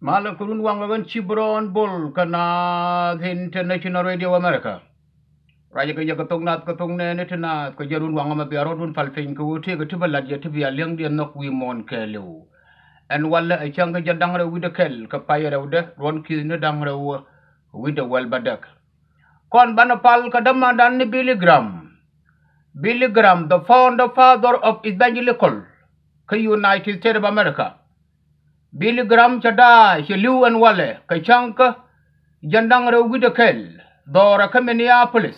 Malakurun wangagan Chibron Bull kana International Radio America. Raja kaya katong nat katong ne netna kajarun wangama biarotun falfin ku te katibala dia tibia liang dia nok wimon kelu. And wala ay changa jadangre with the kel kapaya ude ron ki ne dangre with the well badak. Kon banapal kadama dan ni Billy Graham. Billy Graham, the founder father of evangelical United States of America. Billy Graham chada liu and wale kachanka jandangre with the kel dora Minneapolis.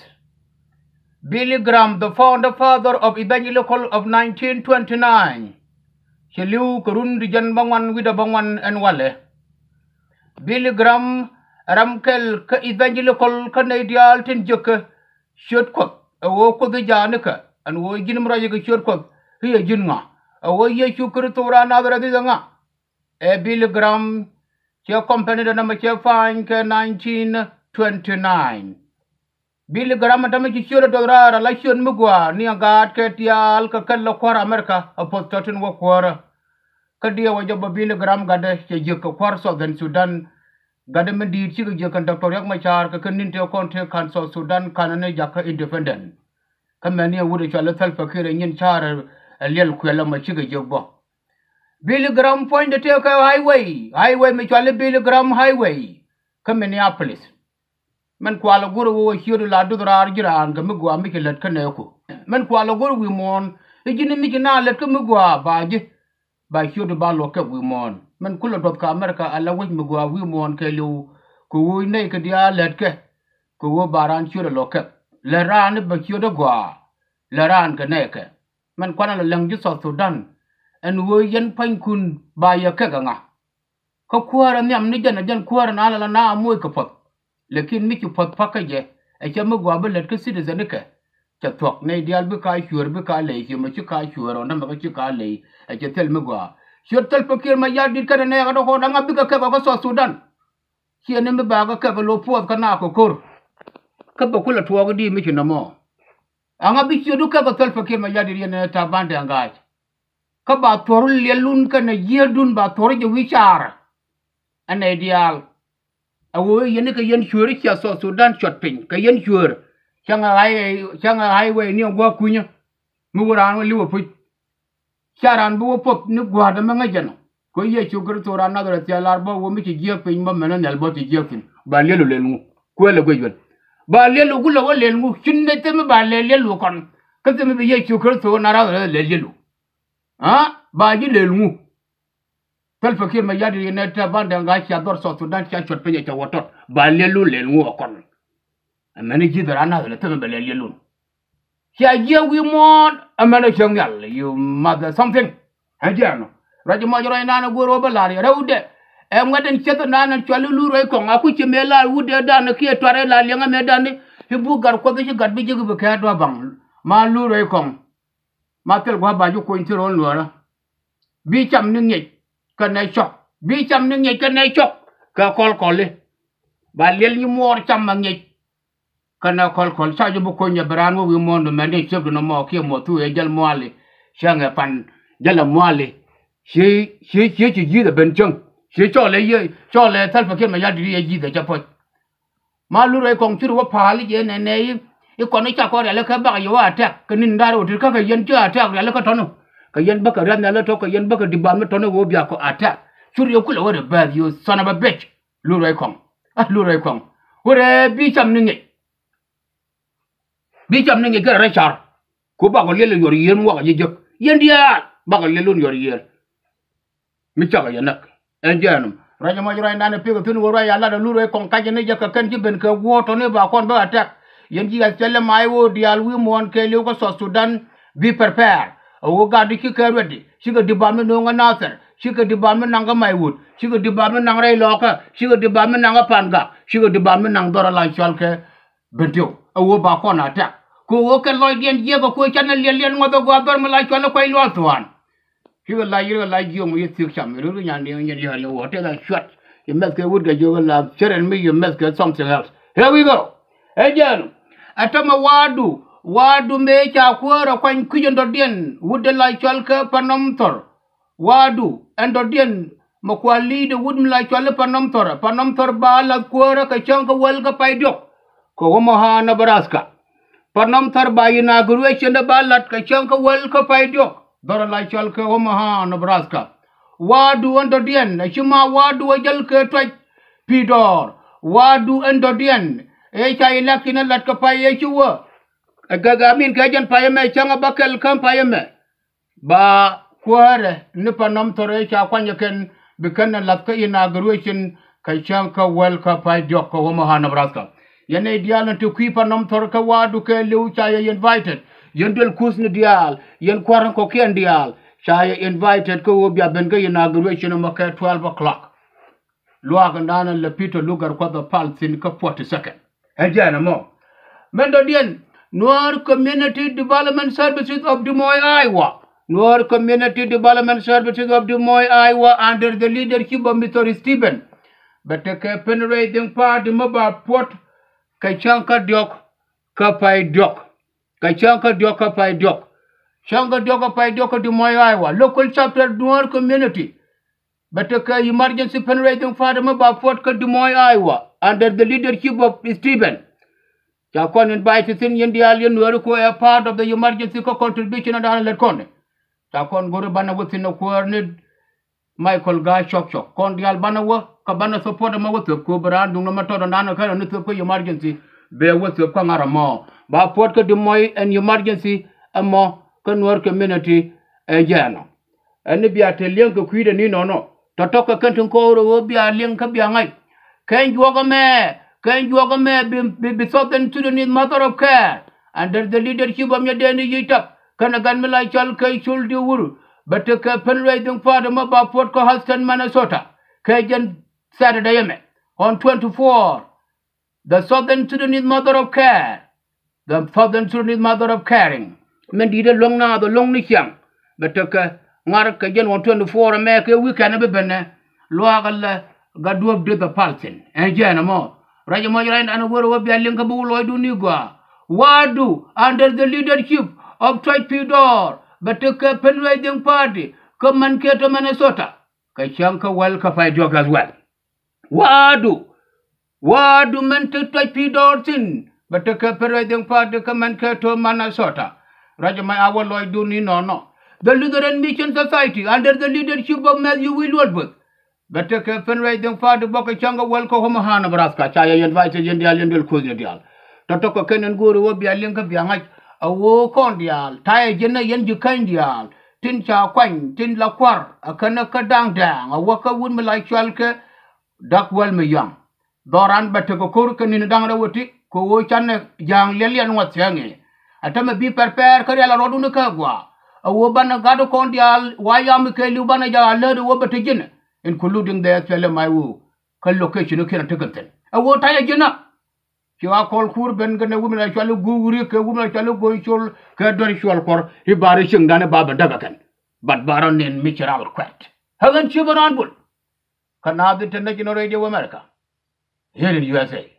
Billy Graham, the founder father of evangelical of 1929. Liu kurun di jan bangwan with the bangwan and wale. Billy Graham ramkel ka evangelical Canadian tin joka short quote a woko the janaka and wo ginum raja short quote here jinga a wo ye shukrutura another dizanga. A Billy Graham che company the number che fine 1929. Billy Graham damage sure to rara la shun mugwa ni agad ke tial ka kala kwara America upon certain work kwara kadia wajaba Billy Graham gade che jeka kwar Southern Sudan gade mendi chi jeka Dr. Yak Machar ka kanin te konte kan South Sudan kanane jaka independent kamani wude chala tal fakire nyin char aliel kwela ma chi jeba Billy Graham point the take highway me chale Billy Graham highway ka Minneapolis man kwala guru wo hiru la du drar jiran ga mugwa mi kelet kane ko man kwala guru wi mon ejini mi kina let ka mugwa baji ba hiru ba lo ka wi mon man kula dot ka America ala wi mugwa wi mon ke lu ko wi nei ka dia let ke ko wo baran hiru lo ka le ran ba hiru gwa le ran ka ne ke man kwana la lang ju South Sudan en wo yen pan kun ba ya ka nga ka kwara nyam ni jan kwara na ala na amoy ka pot lekin mi ki pot pakaje e chama gwa ba let ka citizen ka cha tok ne dial bi ka hyur bi ka le ki ma chi ka hyur on ma ka chi ka le e cha tel mi gwa hyur tel pakir ma ya dit ka ne ga do ko nga bi ka ka so Sudan ki ne mi ba ka lo pot ka na ko kor ka ba kula tuwa ga di mi ki na mo anga bi chi du ka tel pakir ma ya dit ne ta bande anga ka ba torul lelun ka ne yedun ba tor je wichar an ideal awo yene ka yen shure kya so Sudan shot pin ka yen shure changa highway ni gwa kunya mu wuran li wo pu charan bu pop ni gwa da ma ngajana ko ye chukur to ran na da tialar bo wo mi ki je pin ma mena nel bo ti je pin ba lelu lelu ko le gwe ba lelu gula wo lelu chinne te me ba lelu kon ka te me ye chukur to na ra lelu ha ba ji lelu tel fakir ma yadi ne ta banda nga cha dor so Sudan cha chot pe cha wotot ba lelu kon amani ji dara na le te be lelu cha je wi mon amana changal you mother something hajano rajo ma joro na na goro ba lari rewde e ngaden cheto na na chalu lu roy ko ngaku ci mela wude da na ki tore la li nga me dani hibu gar ko be ci gat bi jigi be ka do bang ma lu roy ko ma tel gwa ba ju ko intiro lo bi cham ni ngi ka nay chok bi cham ni ngi ka nay chok ka kol le ba lel ni mor cham ma ngi ka na kol sa ju bu ko nya bran wo wi mon do men chef no mo ki mo tu e jal mo ali shanga pan jala mo ali shi ci ji da ben chang shi cho le tal fa ke ma ya di ye ji da cha po ma lu re kong chu wa pa li je ne i ko ni cha ko le ka ba yo attack ka nin da ro ti ka yen cha attack le ka tono ka yen ba ka ran le to ka yen ba ka di ba me tono wo bia ko attack churi yo kula wo de ba you son of a bitch lu re kong wo re bi cham ni ga ra char ko ba ko le yor yen mo ga je yen dia ba ka le lun yor yen mi cha ga yanak en janum raja mo jora ndane pe ko tun wo ra ya la da lu re kong ka je ne je ka kan ji ben ka wo to ne ba kon ba attack yen ji ga tele mai wo dial wi mon ke le ko so Sudan be prepared wo ga di ki ka ready shi ga di ba me no nga nasar shi ga di ba me nanga mai wut shi ga di ba me nang rai loka shi ga di ba me nanga panga shi ga di ba me nang dora la chal ke bentio wo ba kon attack ko wo ke loy dien je ko chana lien ngo do gwa dor ma la chal ko lo tuan shi ga la ji mo yi tik cham ru nya ni ya le wo te la shot you must get wood ga jo la cheren me you must get something else here we go again atama wadu me cha kwara kwan kujen do dien wude la chal ke panom tor wadu endo dien ma kwa li de wud mla chwal panom tor ba la kwara ka chang ka wel ka pai dok ko Omaha Nebraska panom tor ba inauguration da ba lat ka chang ka wel ka pai dok dor la chwal ka Omaha Nebraska wadu ando dien na chuma wadu ajal ka twaj pidor wadu ando dien e cha ilakina lat ka pai e chuwa gagamin ka jan pai me changa bakel kan pai me ba kware ni panom tor e cha kwanya ken bikan lat ka inauguration ka chang ka wel ka pai dok ko Omaha Nebraska yene dial to kwipa nom tor ka wadu ke liu cha ye invited yendel kusni dial yen kwaran ko ken dial cha ye invited ko obia ben ka inauguration ma ka 12 o'clock lwa ga ndana le pito lugar ko the palsin ka 40 ejana mo mendo dien N.I.R.A Community Development Services of Des Moines, Iowa. N.I.R.A Community Development Services of Des Moines, Iowa under the leadership of Mr. Stephen. But the penetrating part of port Kachanka Diok Kapai Diok. Kachanka Diok Kapai Diok. Shanka Diok Kapai Diok Des Moines, Iowa. Local chapter N.I.R.A Community. But the emergency penetrating part of port Des Moines, Iowa under the leadership of Stephen. Chakon invited in India N.I.R.A ko a part of the emergency contribution and all that con. Chakon go to Bana within a coordinate Michael Guy Shock. Con the Albana Kabana support a mawat of Kubra, do no matter than another emergency, bear with your Kangara more. But Port Des Moines and emergency a more N.I.R.A community a jano. And if you are telling the Queen and no, to talk a canton call will be a link of your night. Can you walk a mare? Can you walk a mare be southern to the mother of care? Under the leadership of your Danny Yitap, can a gun like Chalkay should do wool, but take a penetrating part of Fort Cohaston, Minnesota. Cajun Saturday on 24. The Southern Sudanese mother of care. The Southern Sudanese mother of caring. Men did a long now, the long young. But took a Mark again on 24 America, we can be bene. Loagal Gadu did the Palsin. And Janamo. Rajamoyan and a word of the Linkable Lloyd Unigua. Wadu under the leadership of Troy Pidor. But took a penetrating party. Come and get to Minnesota. Kashanka well Kapai Dog as well. Wadu meant to type Pidorsin, but the cooperating party come and get to Minnesota. Rajamai our Lloyd Duni no. The Lutheran Mission Society under the leadership of Matthew Woodworth. But the cooperating party Bokachanga well Omaha Nebraska. Chaya invited India Lindel Kuzidial. Totoko Ken and Guru will be a link of Yangai, a war condial, Taya Jenna Yendukandial. Tin cha quanh, tin la quar, a kanaka dang, a waka woodman like Chalke, duck well me young. Doran but to go kurkan in a dangawati, ko chan young Lilian was young. A time be prepared, Karela Rodunakagua. A wobana gado condial, why amike lubanaja, learned wobatigin, including the fellow my woo, collocation of Kentucky. A war tire jenna. You are called Kurban, a woman like Chalu Guri, a woman like Chalu Goishul, Kadori Shulkor, he barishing than a Baba Dagakan. But Baron in Mitchell our quack. Haven't you been on board? Canada International Radio America. Here in USA.